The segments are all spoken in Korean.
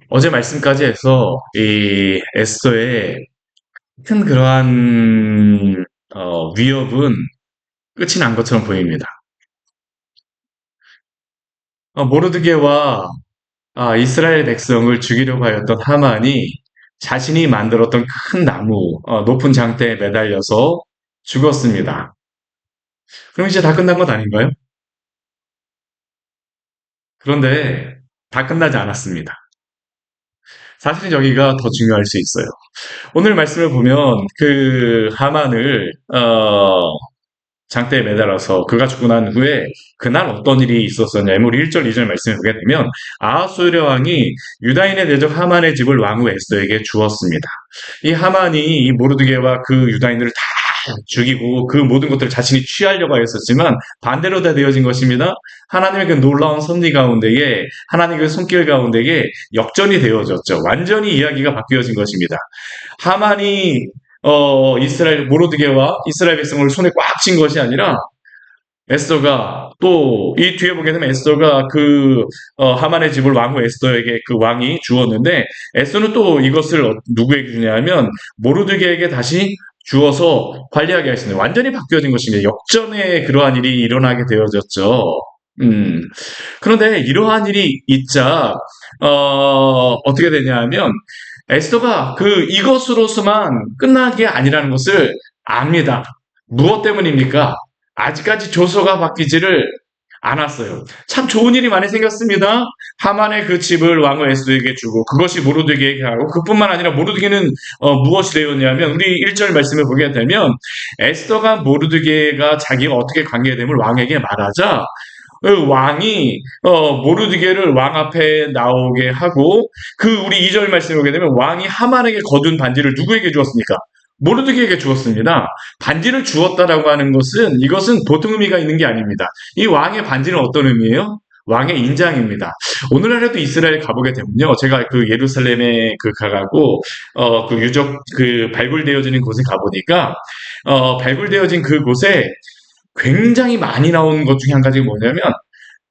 어제 말씀까지 해서 이 에스더의 큰 그러한 위협은 끝이 난 것처럼 보입니다. 모르드게와 이스라엘 백성을 죽이려고 하였던 하만이 자신이 만들었던 큰 나무, 높은 장대에 매달려서 죽었습니다. 그럼 이제 다 끝난 것 아닌가요? 그런데 다 끝나지 않았습니다. 사실은 여기가 더 중요할 수 있어요. 오늘 말씀을 보면 그 하만을 장대에 매달아서 그가 죽고 난 후에 그날 어떤 일이 있었었냐면 우리 1절, 2절 말씀을 보게 되면 아하수에르 왕이 유다인의 대적 하만의 집을 왕후 에스더에게 주었습니다. 이 하만이 이 모르드게와 그 유다인들을 다 죽이고 그 모든 것들을 자신이 취하려고 하였었지만 반대로 다 되어진 것입니다. 하나님의 그 놀라운 섭리 가운데에 하나님의 그 손길 가운데에 역전이 되어졌죠. 완전히 이야기가 바뀌어진 것입니다. 하만이 이스라엘 모르드게와 이스라엘 백성을 손에 꽉 쥔 것이 아니라 에스더가 또 이 뒤에 보게 되면 에스더가 그 하만의 집을 왕후 에스더에게 그 왕이 주었는데 에스더는 또 이것을 누구에게 주냐면 모르드게에게 다시 주어서 관리하게 하였습니다. 완전히 바뀌어진 것입니다. 역전의 그러한 일이 일어나게 되어졌죠. 음. 그런데 이러한 일이 있자 어떻게 되냐면 에스더가 그 이것으로서만 끝난 게 아니라는 것을 압니다. 무엇 때문입니까? 아직까지 조서가 바뀌지를 않았어요. 참 좋은 일이 많이 생겼습니다. 하만의 그 집을 왕후 에스더에게 주고 그것이 모르드게에게 하고 그뿐만 아니라 모르드게는 무엇이 되었냐면 우리 1절 말씀을 보게 되면 에스더가 모르드게가 자기가 어떻게 관계됨을 왕에게 말하자 그 왕이 모르드게를 왕 앞에 나오게 하고 그 우리 2절 말씀을 보게 되면 왕이 하만에게 거둔 반지를 누구에게 주었습니까? 모르드게에게 주었습니다. 반지를 주었다라고 하는 것은 이것은 보통 의미가 있는 게 아닙니다. 이 왕의 반지는 어떤 의미예요? 왕의 인장입니다. 오늘날에도 이스라엘 가보게 되면요, 제가 그 예루살렘에 그 가가고 그 유적 그 발굴되어지는 곳에 가보니까 발굴되어진 그 곳에 굉장히 많이 나온 것 중에 한 가지가 뭐냐면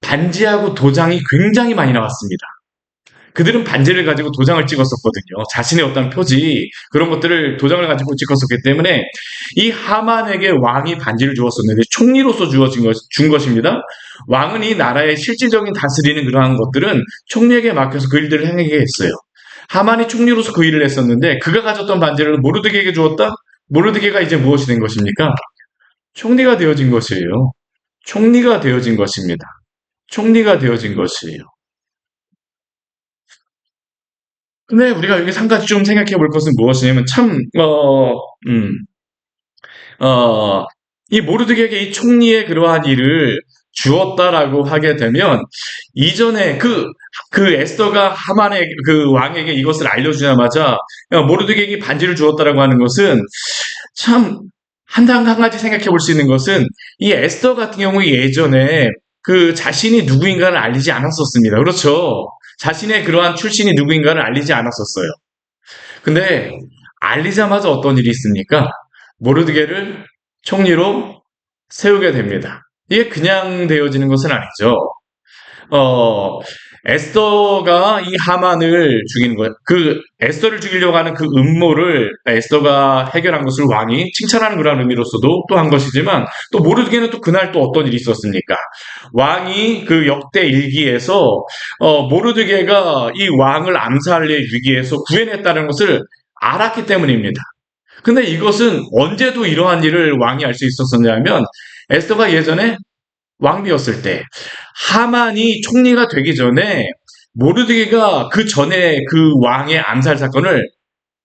반지하고 도장이 굉장히 많이 나왔습니다. 그들은 반지를 가지고 도장을 찍었었거든요. 자신의 어떤 표지 그런 것들을 도장을 가지고 찍었었기 때문에 이 하만에게 왕이 반지를 주었었는데 총리로서 준 것입니다. 왕은 이 나라의 실질적인 다스리는 그러한 것들은 총리에게 맡겨서 그 일들을 행하게 했어요. 하만이 총리로서 그 일을 했었는데 그가 가졌던 반지를 모르드게에게 주었다? 모르드게가 이제 무엇이 된 것입니까? 총리가 되어진 것이에요. 총리가 되어진 것입니다. 총리가 되어진 것이에요. 근데 우리가 여기서 한 가지 좀 생각해 볼 것은 무엇이냐면 참, 음, 어, 이 모르드게에게 이 총리의 그러한 일을 주었다라고 하게 되면 이전에 그 에스더가 하만의 그 왕에게 이것을 알려주자마자 모르드게에게 반지를 주었다라고 하는 것은 참 한 가지 생각해 볼 수 있는 것은 이 에스더 같은 경우 예전에 그 자신이 누구인가를 알리지 않았었습니다. 그렇죠. 자신의 그러한 출신이 누구인가를 알리지 않았었어요. 근데 알리자마자 어떤 일이 있습니까? 모르드게를 총리로 세우게 됩니다. 이게 그냥 되어지는 것은 아니죠. 어, 에스더가 이 하만을 죽이는 거예요. 그 에스더를 죽이려고 하는 그 음모를 에스더가 해결한 것을 왕이 칭찬하는 그런 의미로서도 또 한 것이지만 또 모르드게는 또 그날 또 어떤 일이 있었습니까? 왕이 그 역대 일기에서 모르드게가 이 왕을 암살의 위기에서 구해냈다는 것을 알았기 때문입니다. 근데 이것은 언제도 이러한 일을 왕이 알 수 있었었냐면 에스더가 예전에 왕비였을 때 하만이 총리가 되기 전에 모르드게가 그 전에 그 왕의 암살 사건을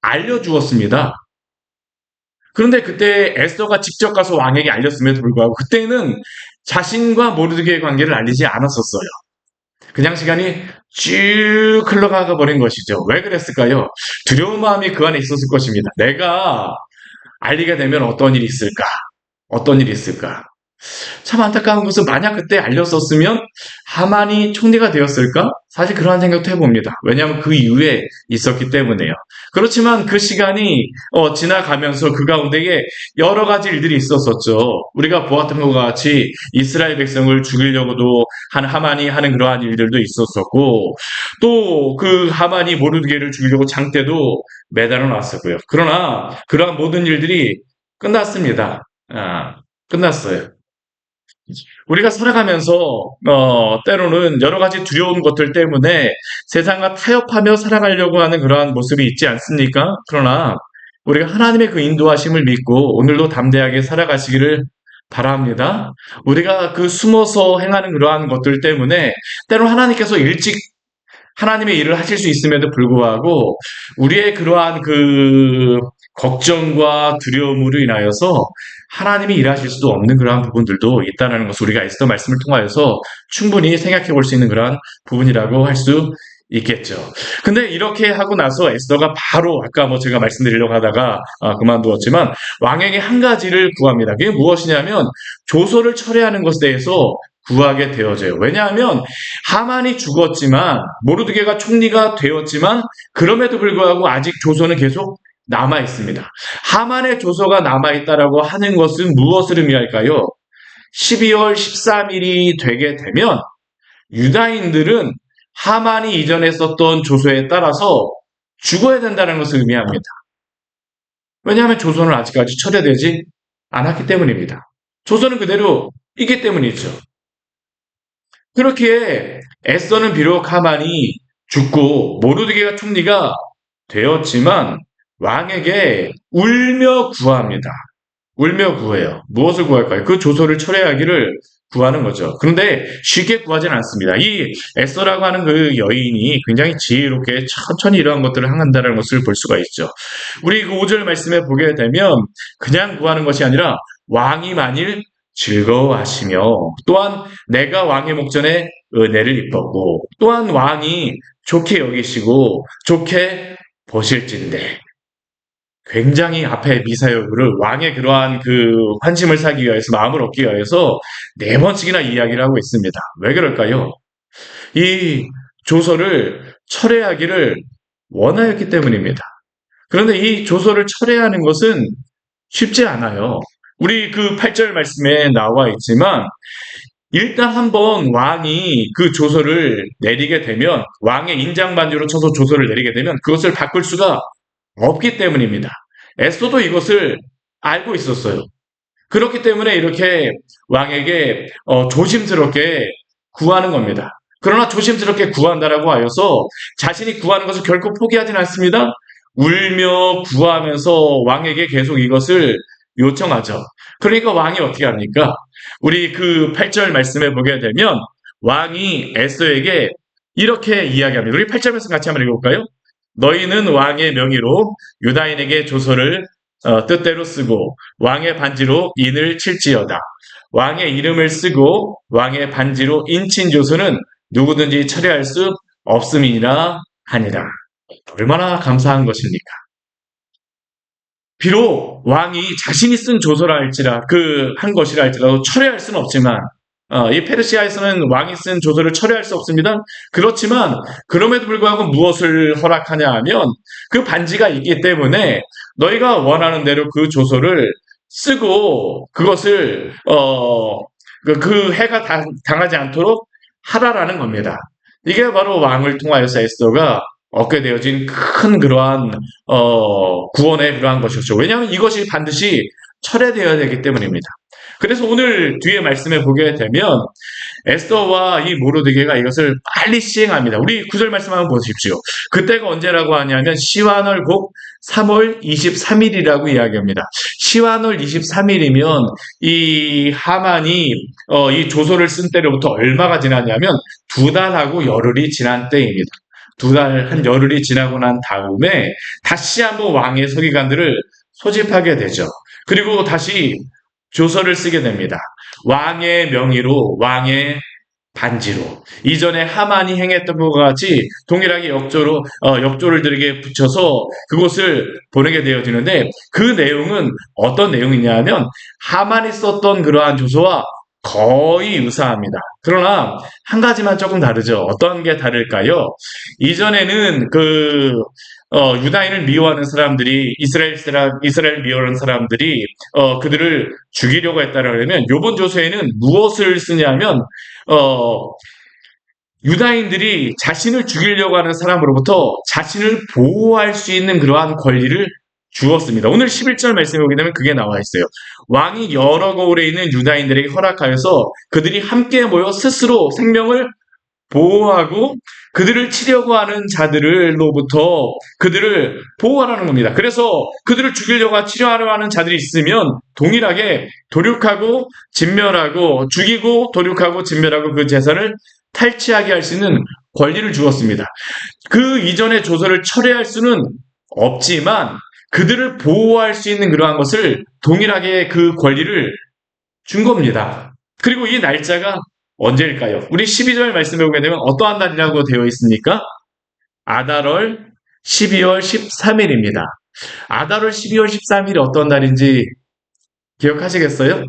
알려주었습니다. 그런데 그때 에스더가 직접 가서 왕에게 알렸음에도 불구하고 그때는 자신과 모르드게의 관계를 알리지 않았었어요. 그냥 시간이 쭉 흘러가 버린 것이죠. 왜 그랬을까요? 두려운 마음이 그 안에 있었을 것입니다. 내가 알리게 되면 어떤 일이 있을까? 어떤 일이 있을까? 참 안타까운 것은 만약 그때 알렸었으면 하만이 총리가 되었을까? 사실 그러한 생각도 해봅니다. 왜냐하면 그 이후에 있었기 때문에요. 그렇지만 그 시간이 지나가면서 그 가운데에 여러 가지 일들이 있었었죠. 우리가 보았던 것과 같이 이스라엘 백성을 죽이려고도 한 하만이 하는 그러한 일들도 있었었고 또 그 하만이 모르드게를 죽이려고 장대도 매달아 놨었고요. 그러나 그러한 모든 일들이 끝났습니다. 끝났어요. 우리가 살아가면서 때로는 여러 가지 두려운 것들 때문에 세상과 타협하며 살아가려고 하는 그러한 모습이 있지 않습니까? 그러나 우리가 하나님의 그 인도하심을 믿고 오늘도 담대하게 살아가시기를 바랍니다. 우리가 그 숨어서 행하는 그러한 것들 때문에 때로 하나님께서 일찍 하나님의 일을 하실 수 있음에도 불구하고 우리의 그러한 그 걱정과 두려움으로 인하여서 하나님이 일하실 수도 없는 그러한 부분들도 있다는 것을 우리가 에스더 말씀을 통하여서 충분히 생각해 볼 수 있는 그러한 부분이라고 할 수 있겠죠. 근데 이렇게 하고 나서 에스더가 바로 아까 제가 말씀드리려고 하다가 그만두었지만 왕에게 한 가지를 구합니다. 그게 무엇이냐면 조서를 철회하는 것에 대해서 구하게 되어져요. 왜냐하면 하만이 죽었지만 모르드게가 총리가 되었지만 그럼에도 불구하고 아직 조서는 계속 남아 있습니다. 하만의 조서가 남아 있다라고 하는 것은 무엇을 의미할까요? 12월 13일이 되게 되면 유다인들은 하만이 이전에 썼던 조서에 따라서 죽어야 된다는 것을 의미합니다. 왜냐하면 조서는 아직까지 철회되지 않았기 때문입니다. 조서는 그대로 있기 때문이죠. 그렇기에 에스더는 비록 하만이 죽고 모르드게가 총리가 되었지만 왕에게 울며 구합니다. 울며 구해요. 무엇을 구할까요? 그 조서를 철회하기를 구하는 거죠. 그런데 쉽게 구하지는 않습니다. 이 에스더라고 하는 그 여인이 굉장히 지혜롭게 천천히 이러한 것들을 행한다는 것을 볼 수가 있죠. 우리 그 5절 말씀에 보게 되면 그냥 구하는 것이 아니라 왕이 만일 즐거워하시며 또한 내가 왕의 목전에 은혜를 입었고 또한 왕이 좋게 여기시고 좋게 보실진대 굉장히 앞에 미사여구를 왕의 그러한 그 환심을 사기 위해서 마음을 얻기 위해서 4번씩이나 이야기를 하고 있습니다. 왜 그럴까요? 이 조서를 철회하기를 원하였기 때문입니다. 그런데 이 조서를 철회하는 것은 쉽지 않아요. 우리 그 8절 말씀에 나와 있지만 일단 한번 왕이 그 조서를 내리게 되면 왕의 인장반지로 쳐서 조서를 내리게 되면 그것을 바꿀 수가 없기 때문입니다. 에스더도 이것을 알고 있었어요. 그렇기 때문에 이렇게 왕에게 조심스럽게 구하는 겁니다. 그러나 조심스럽게 구한다라고 하여서 자신이 구하는 것을 결코 포기하지는 않습니다. 울며 구하면서 왕에게 계속 이것을 요청하죠. 그러니까 왕이 어떻게 합니까? 우리 그 8절 말씀에 보게 되면 왕이 에스더에게 이렇게 이야기합니다. 우리 8절 말씀 같이 한번 읽어볼까요? 너희는 왕의 명의로 유다인에게 조서를 뜻대로 쓰고 왕의 반지로 인을 칠지어다. 왕의 이름을 쓰고 왕의 반지로 인친 조서는 누구든지 철회할 수 없음이니라 하니라. 얼마나 감사한 것입니까? 비록 왕이 자신이 쓴 조서라 할지라 한 것이라 할지라도 철회할 수는 없지만 이 페르시아에서는 왕이 쓴 조서를 철회할 수 없습니다. 그렇지만 그럼에도 불구하고 무엇을 허락하냐 하면 그 반지가 있기 때문에 너희가 원하는 대로 그 조서를 쓰고 그것을 그 해가 당하지 않도록 하라라는 겁니다. 이게 바로 왕을 통하여서 에스더가 얻게 되어진 큰 그러한 구원의 그러한 것이었죠. 왜냐하면 이것이 반드시 철회되어야 되기 때문입니다. 그래서 오늘 뒤에 말씀에 보게 되면 에스더와 이 모르드게가 이것을 빨리 시행합니다. 우리 9절 말씀 한번 보십시오. 그때가 언제라고 하냐면 시완월 곧 3월 23일이라고 이야기합니다. 시완월 23일이면 이 하만이 이 조서를 쓴 때로부터 얼마가 지났냐면 2달하고 열흘이 지난 때입니다. 2달 한 열흘이 지나고 난 다음에 다시 한번 왕의 서기관들을 소집하게 되죠. 그리고 다시 조서를 쓰게 됩니다. 왕의 명의로 왕의 반지로 이전에 하만이 행했던 것과 같이 동일하게 역조를 들에게 붙여서 그것을 보내게 되어지는데 그 내용은 어떤 내용이냐면 하만이 썼던 그러한 조서와 거의 유사합니다. 그러나 한 가지만 조금 다르죠. 어떤 게 다를까요? 이전에는 유다인을 미워하는 사람들이 이스라엘 미워하는 사람들이 그들을 죽이려고 했다라면 요번 조서에는 무엇을 쓰냐면 유다인들이 자신을 죽이려고 하는 사람으로부터 자신을 보호할 수 있는 그러한 권리를 주었습니다. 오늘 11절 말씀에 보게 되면 그게 나와 있어요. 왕이 여러 고을에 있는 유다인들에게 허락하여서 그들이 함께 모여 스스로 생명을 보호하고 그들을 치려고 하는 자들로부터 그들을 보호하라는 겁니다. 그래서 그들을 죽이려고 치려하려 하는 자들이 있으면 동일하게 도륙하고 진멸하고 죽이고 도륙하고 진멸하고 그 재산을 탈취하게 할 수 있는 권리를 주었습니다. 그 이전의 조서를 철회할 수는 없지만 그들을 보호할 수 있는 그러한 것을 동일하게 그 권리를 준 겁니다. 그리고 이 날짜가 언제일까요? 우리 12절 말씀에 보게 되면 어떠한 날이라고 되어 있습니까? 아달월 12월 13일입니다. 아달월 12월 13일이 어떤 날인지 기억하시겠어요?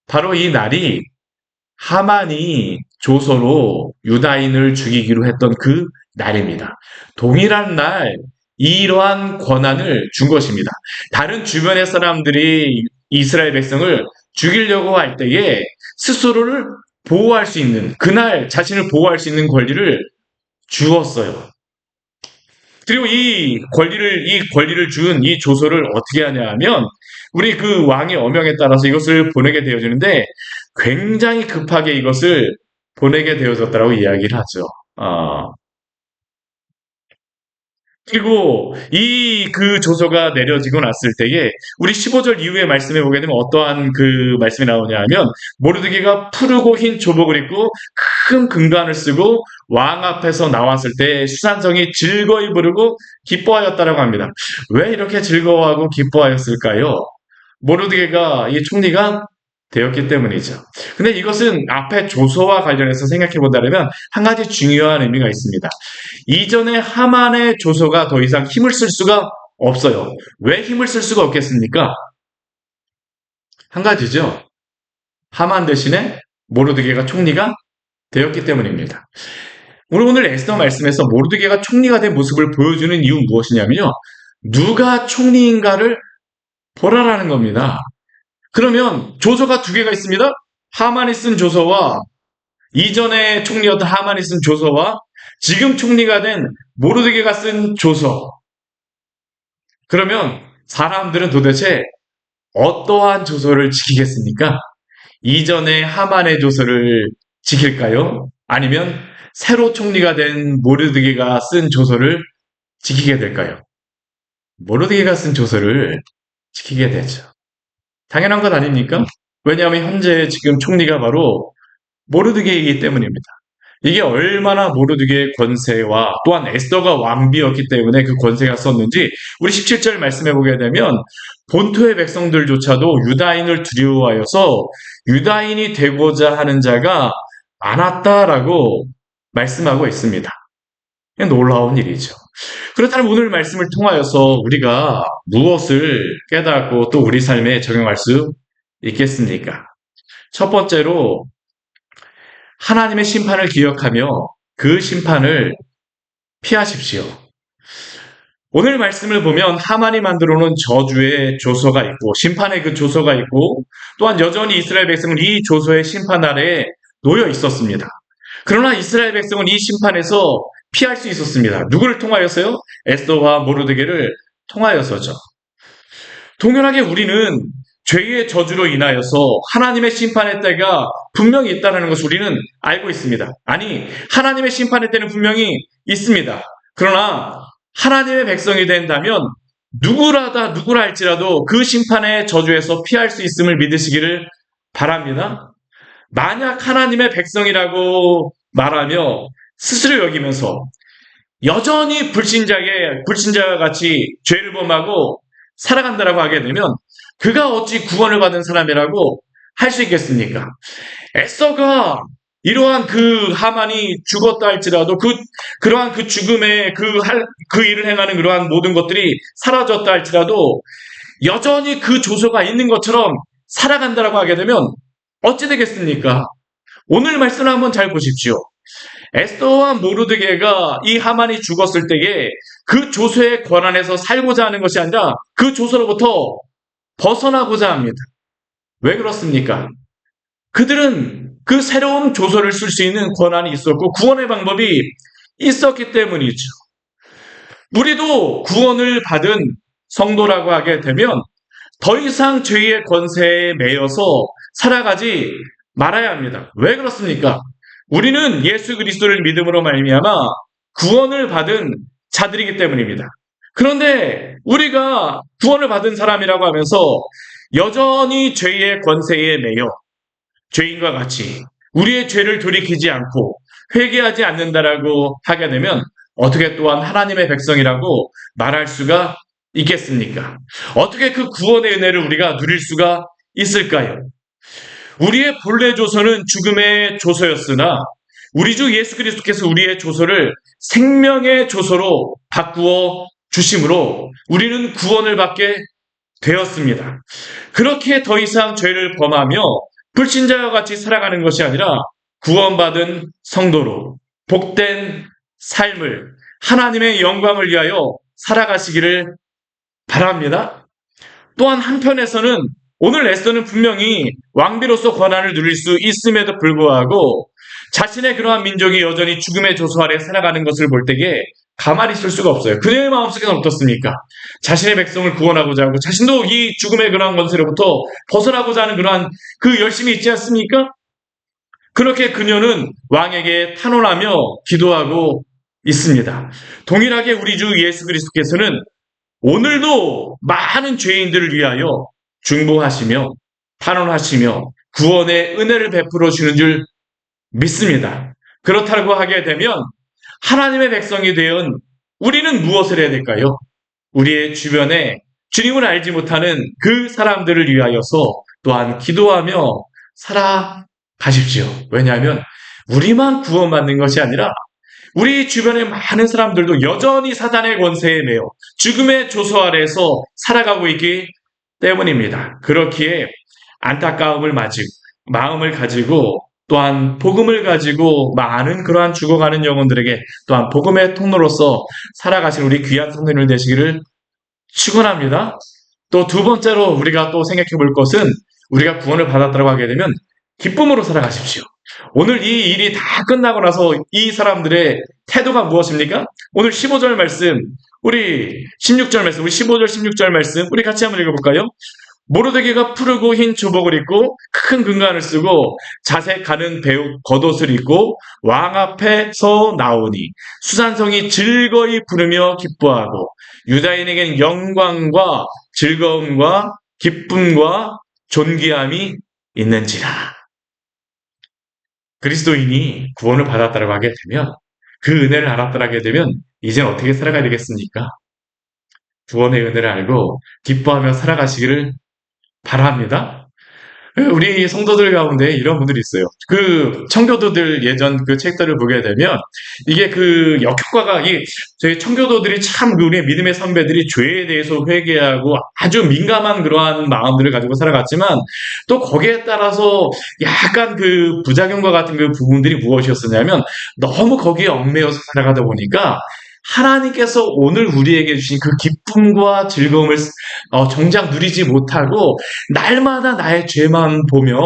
바로 이 날이 하만이 조서로 유다인을 죽이기로 했던 그 날입니다. 동일한 날 이러한 권한을 준 것입니다. 다른 주변의 사람들이 이스라엘 백성을 죽이려고 할 때에 스스로를 보호할 수 있는, 그날 자신을 보호할 수 있는 권리를 주었어요. 그리고 이 권리를 준 이 조서를 어떻게 하냐 하면 우리 그 왕의 어명에 따라서 이것을 보내게 되어지는데 굉장히 급하게 이것을 보내게 되어졌다라고 이야기를 하죠. 그리고 이 그 조서가 내려지고 났을 때에 우리 15절 이후에 말씀해 보게 되면 어떠한 그 말씀이 나오냐 하면 모르드게가 푸르고 흰 조복을 입고 큰 금관을 쓰고 왕 앞에서 나왔을 때 수산성이 즐거이 부르고 기뻐하였다라고 합니다. 왜 이렇게 즐거워하고 기뻐하였을까요? 모르드게가 이 총리가 되었기 때문이죠. 근데 이것은 앞에 조서와 관련해서 생각해 본다면 한 가지 중요한 의미가 있습니다. 이전에 하만의 조서가 더 이상 힘을 쓸 수가 없어요. 왜 힘을 쓸 수가 없겠습니까? 한 가지죠. 하만 대신에 모르드게가 총리가 되었기 때문입니다. 우리 오늘 에스더 말씀에서 모르드게가 총리가 된 모습을 보여주는 이유는 무엇이냐면요. 누가 총리인가를 보라라는 겁니다. 그러면 조서가 두 개가 있습니다. 하만이 쓴 조서와 이전에 총리였던 하만이 쓴 조서와 지금 총리가 된 모르드게가 쓴 조서. 그러면 사람들은 도대체 어떠한 조서를 지키겠습니까? 이전에 하만의 조서를 지킬까요? 아니면 새로 총리가 된 모르드게가 쓴 조서를 지키게 될까요? 모르드게가 쓴 조서를 지키게 되죠. 당연한 것 아닙니까? 왜냐하면 현재 지금 총리가 바로 모르드게이기 때문입니다. 이게 얼마나 모르드게의 권세와 또한 에스더가 왕비였기 때문에 그 권세가 썼는지 우리 17절 말씀해 보게 되면 본토의 백성들조차도 유다인을 두려워하여서 유다인이 되고자 하는 자가 많았다라고 말씀하고 있습니다. 놀라운 일이죠. 그렇다면 오늘 말씀을 통하여서 우리가 무엇을 깨닫고 또 우리 삶에 적용할 수 있겠습니까? 첫 번째로 하나님의 심판을 기억하며 그 심판을 피하십시오. 오늘 말씀을 보면 하만이 만들어 놓은 저주의 조서가 있고 심판의 그 조서가 있고 또한 여전히 이스라엘 백성은 이 조서의 심판 아래에 놓여 있었습니다. 그러나 이스라엘 백성은 이 심판에서 피할 수 있었습니다. 누구를 통하여서요? 에스더와 모르드게를 통하여서죠. 동일하게 우리는 죄의 저주로 인하여서 하나님의 심판의 때가 분명히 있다는 것을 우리는 알고 있습니다. 아니, 하나님의 심판의 때는 분명히 있습니다. 그러나 하나님의 백성이 된다면 누구라 할지라도 그 심판의 저주에서 피할 수 있음을 믿으시기를 바랍니다. 만약 하나님의 백성이라고 말하며 스스로 여기면서 여전히 불신자와 같이 죄를 범하고 살아간다라고 하게 되면 그가 어찌 구원을 받은 사람이라고 할 수 있겠습니까? 에스더가 이러한 그 하만이 죽었다 할지라도 그러한 그 죽음의 그 일을 행하는 그러한 모든 것들이 사라졌다 할지라도 여전히 그 조서가 있는 것처럼 살아간다라고 하게 되면 어찌 되겠습니까? 오늘 말씀을 한번 잘 보십시오. 에스더와 모르드게가 이 하만이 죽었을 때에 그 조서의 권한에서 살고자 하는 것이 아니라 그 조서로부터 벗어나고자 합니다. 왜 그렇습니까? 그들은 그 새로운 조서를 쓸 수 있는 권한이 있었고 구원의 방법이 있었기 때문이죠. 우리도 구원을 받은 성도라고 하게 되면 더 이상 죄의 권세에 매여서 살아가지 말아야 합니다. 왜 그렇습니까? 우리는 예수 그리스도를 믿음으로 말미암아 구원을 받은 자들이기 때문입니다. 그런데 우리가 구원을 받은 사람이라고 하면서 여전히 죄의 권세에 매여 죄인과 같이 우리의 죄를 돌이키지 않고 회개하지 않는다라고 하게 되면 어떻게 또한 하나님의 백성이라고 말할 수가 있겠습니까? 어떻게 그 구원의 은혜를 우리가 누릴 수가 있을까요? 우리의 본래 조서는 죽음의 조서였으나 우리 주 예수 그리스도께서 우리의 조서를 생명의 조서로 바꾸어 주심으로 우리는 구원을 받게 되었습니다. 그렇게 더 이상 죄를 범하며 불신자와 같이 살아가는 것이 아니라 구원받은 성도로 복된 삶을 하나님의 영광을 위하여 살아가시기를 바랍니다. 또한 한편에서는 오늘 에스더는 분명히 왕비로서 권한을 누릴 수 있음에도 불구하고 자신의 그러한 민족이 여전히 죽음의 조소 아래 살아가는 것을 볼 때에 가만히 있을 수가 없어요. 그녀의 마음속에는 어떻습니까? 자신의 백성을 구원하고자 하고 자신도 이 죽음의 그러한 권세로부터 벗어나고자 하는 그러한 그 열심이 있지 않습니까? 그렇게 그녀는 왕에게 탄원하며 기도하고 있습니다. 동일하게 우리 주 예수 그리스도께서는 오늘도 많은 죄인들을 위하여 중보하시며 탄원하시며 구원의 은혜를 베풀어 주는 줄 믿습니다. 그렇다고 하게 되면 하나님의 백성이 되은 우리는 무엇을 해야 될까요? 우리의 주변에 주님을 알지 못하는 그 사람들을 위하여서 또한 기도하며 살아가십시오. 왜냐하면 우리만 구원받는 것이 아니라 우리 주변의 많은 사람들도 여전히 사단의 권세에 매여 죽음의 조소 아래에서 살아가고 있기 때문입니다. 그렇기에 안타까움을 마음을 가지고 또한 복음을 가지고 많은 그러한 죽어가는 영혼들에게 또한 복음의 통로로서 살아가신 우리 귀한 성도님들 되시기를 축원합니다. 또 두 번째로 우리가 또 생각해 볼 것은 우리가 구원을 받았다고 하게 되면 기쁨으로 살아가십시오. 오늘 이 일이 다 끝나고 나서 이 사람들의 태도가 무엇입니까? 오늘 15절 말씀, 우리 16절 말씀, 우리 15절 16절 말씀 우리 같이 한번 읽어볼까요? 모르드게가 푸르고 흰 조복을 입고 큰 금관을 쓰고 자색 가는 배옷 겉옷을 입고 왕 앞에서 나오니 수산성이 즐거이 부르며 기뻐하고 유다인에게는 영광과 즐거움과 기쁨과 존귀함이 있는지라. 그리스도인이 구원을 받았다고 하게 되면 그 은혜를 알았다고 하게 되면 이제는 어떻게 살아가야 되겠습니까? 구원의 은혜를 알고 기뻐하며 살아가시기를 바랍니다. 우리 성도들 가운데 이런 분들이 있어요. 그 청교도들 예전 그 책들을 보게 되면 이게 그 역효과가 저희 청교도들이 참 우리의 믿음의 선배들이 죄에 대해서 회개하고 아주 민감한 그러한 마음들을 가지고 살아갔지만 또 거기에 따라서 약간 그 부작용과 같은 그 부분들이 무엇이었었냐면 너무 거기에 얽매여서 살아가다 보니까 하나님께서 오늘 우리에게 주신 그 기쁨과 즐거움을 정작 누리지 못하고 날마다 나의 죄만 보며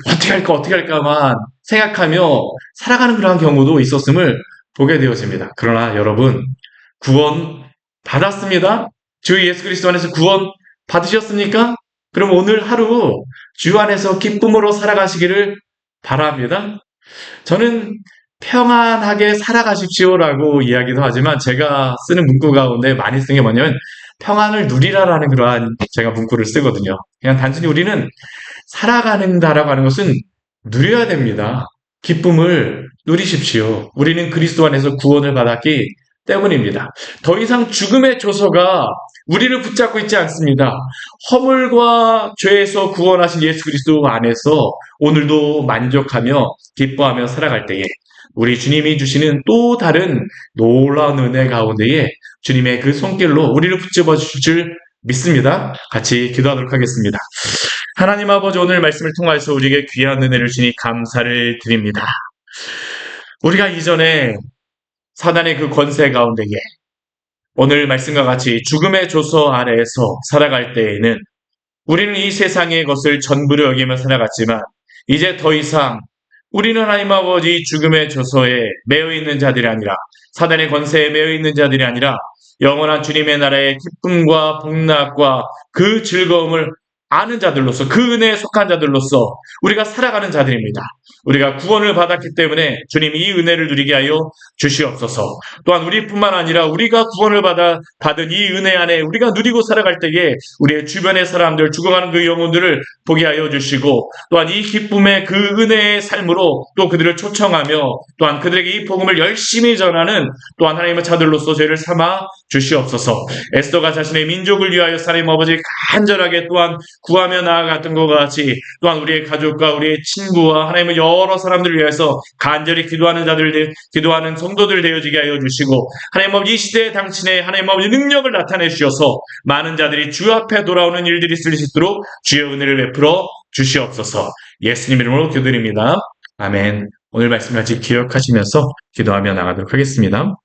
어떻게 할까만 생각하며 살아가는 그러한 경우도 있었음을 보게 되어집니다. 그러나 여러분, 구원 받았습니다. 주 예수 그리스도 안에서 구원 받으셨습니까? 그럼 오늘 하루 주 안에서 기쁨으로 살아가시기를 바랍니다. 저는 평안하게 살아가십시오라고 이야기도 하지만 제가 쓰는 문구 가운데 많이 쓰는 게 뭐냐면 평안을 누리라라는 그러한 제가 문구를 쓰거든요. 그냥 단순히 우리는 살아가는다라고 하는 것은 누려야 됩니다. 기쁨을 누리십시오. 우리는 그리스도 안에서 구원을 받았기 때문입니다. 더 이상 죽음의 조서가 우리를 붙잡고 있지 않습니다. 허물과 죄에서 구원하신 예수 그리스도 안에서 오늘도 만족하며 기뻐하며 살아갈 때에 우리 주님이 주시는 또 다른 놀라운 은혜 가운데에 주님의 그 손길로 우리를 붙잡아 주실 줄 믿습니다. 같이 기도하도록 하겠습니다. 하나님 아버지, 오늘 말씀을 통해서 우리에게 귀한 은혜를 주니 감사를 드립니다. 우리가 이전에 사단의 그 권세 가운데에 오늘 말씀과 같이 죽음의 조서 아래에서 살아갈 때에는 우리는 이 세상의 것을 전부로 여기며 살아갔지만 이제 더 이상 우리는 하나님 아버지 죽음의 저소에 매여 있는 자들이 아니라 사단의 권세에 매여 있는 자들이 아니라 영원한 주님의 나라의 기쁨과 복락과 그 즐거움을 아는 자들로서 그 은혜에 속한 자들로서 우리가 살아가는 자들입니다. 우리가 구원을 받았기 때문에 주님 이 은혜를 누리게 하여 주시옵소서. 또한 우리뿐만 아니라 우리가 구원을 받은 이 은혜 안에 우리가 누리고 살아갈 때에 우리의 주변의 사람들, 죽어가는 그 영혼들을 보게 하여 주시고 또한 이 기쁨의 그 은혜의 삶으로 또 그들을 초청하며 또한 그들에게 이 복음을 열심히 전하는 또한 하나님의 자들로서 죄를 삼아 주시옵소서. 에스더가 자신의 민족을 위하여 하나님 아버지 간절하게 또한 구하며 나아갔던 것 같이 또한 우리의 가족과 우리의 친구와 하나님의 여러 사람들을 위해서 간절히 기도하는 자들, 기도하는 성도들 되어지게 하여 주시고 하나님 아버지 이 시대에 당신의 하나님 아버지 능력을 나타내 주셔서 많은 자들이 주 앞에 돌아오는 일들이 있을 수 있도록 주의 은혜를 베풀어 주시옵소서. 예수님 이름으로 기도드립니다. 아멘. 오늘 말씀 같이 기억하시면서 기도하며 나가도록 하겠습니다.